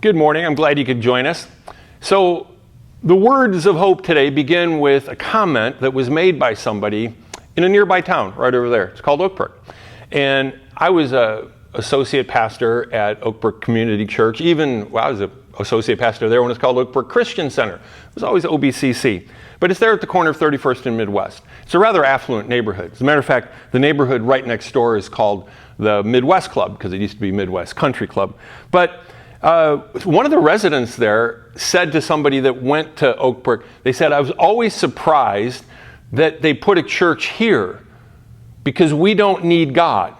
Good morning. I'm glad you could join us. So the words of hope today begin with a comment that was made by somebody in a nearby town right over there. It's called Oakbrook. And I was an associate pastor at Oakbrook Community Church. I was an associate pastor there when it's called Oakbrook Christian Center. It was always OBCC. But it's there at the corner of 31st and Midwest. It's a rather affluent neighborhood. As a matter of fact, the neighborhood right next door is called the Midwest Club because it used to be Midwest Country Club. But one of the residents there said to somebody that went to Oakbrook, they said, I was always surprised that they put a church here because we don't need God.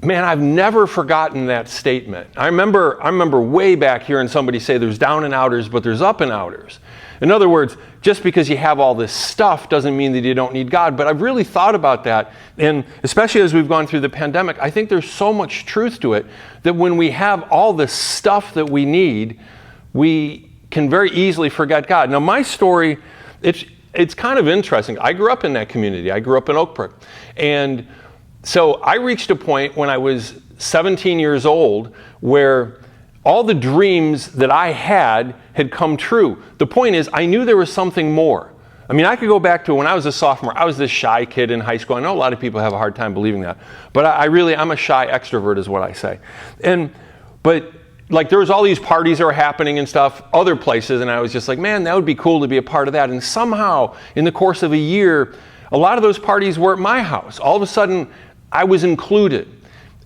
Man, I've never forgotten that statement. I remember way back hearing somebody say there's down and outers, but there's up and outers. In other words, just because you have all this stuff doesn't mean that you don't need God. But I've really thought about that, and especially as we've gone through the pandemic, I think there's so much truth to it that when we have all the stuff that we need, we can very easily forget God. Now, my story, it's kind of interesting. I grew up in that community. I grew up in Oakbrook. And so I reached a point when I was 17 years old where all the dreams that I had come true. The point is, I knew there was something more. I mean, I could go back to when I was a sophomore. I was this shy kid in high school. I know a lot of people have a hard time believing that. But I'm a shy extrovert is what I say. But there was all these parties that were happening and stuff, other places, and I was just like, man, that would be cool to be a part of that. And somehow, in the course of a year, a lot of those parties were at my house. All of a sudden, I was included.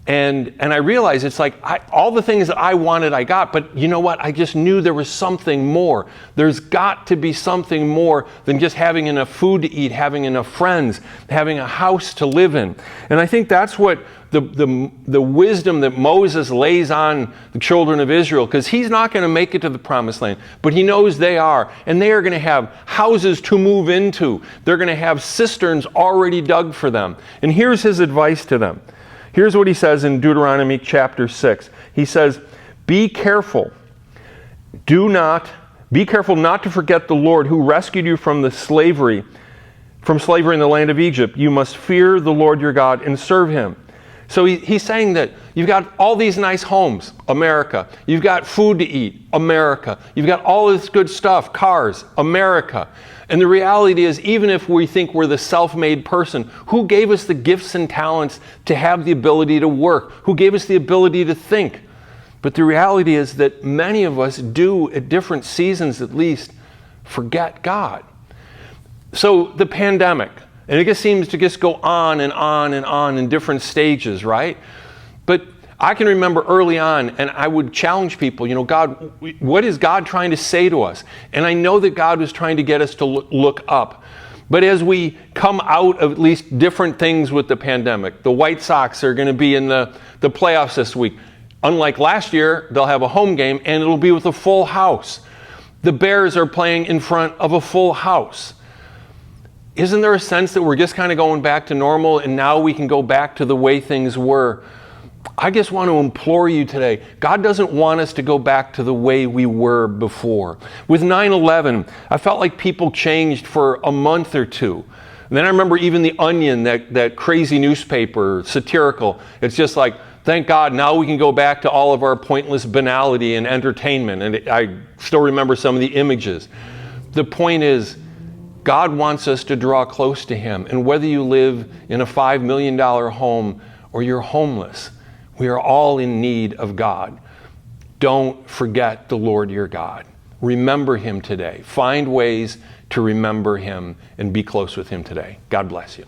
And I realized it's like all the things that I wanted, I got. But you know what? I just knew there was something more. There's got to be something more than just having enough food to eat, having enough friends, having a house to live in. And I think that's what the wisdom that Moses lays on the children of Israel, because he's not going to make it to the promised land, but he knows they are. And they are going to have houses to move into. They're going to have cisterns already dug for them. And here's his advice to them. Here's what he says in Deuteronomy chapter 6. He says, be careful not to forget the Lord who rescued you from slavery in the land of Egypt. You must fear the Lord your God and serve him. So he's saying that you've got all these nice homes, America. You've got food to eat, America. You've got all this good stuff, cars, America. And the reality is, even if we think we're the self-made person, who gave us the gifts and talents to have the ability to work? Who gave us the ability to think? But the reality is that many of us do, at different seasons at least, forget God. So the pandemic, and it just seems to just go on and on and on in different stages, right? But I can remember early on, and I would challenge people, God, what is God trying to say to us? And I know that God was trying to get us to look up. But as we come out of at least different things with the pandemic, the White Sox are going to be in the playoffs this week. Unlike last year, they'll have a home game, and it'll be with a full house. The Bears are playing in front of a full house. Isn't there a sense that we're just kind of going back to normal, and now we can go back to the way things were? I just want to implore you today, God doesn't want us to go back to the way we were before. With 9/11, I felt like people changed for a month or two. And then I remember even The Onion, that crazy newspaper, satirical. It's just like, thank God, now we can go back to all of our pointless banality and entertainment. And I still remember some of the images. The point is, God wants us to draw close to him. And whether you live in a $5 million home or you're homeless, we are all in need of God. Don't forget the Lord your God. Remember him today. Find ways to remember him and be close with him today. God bless you.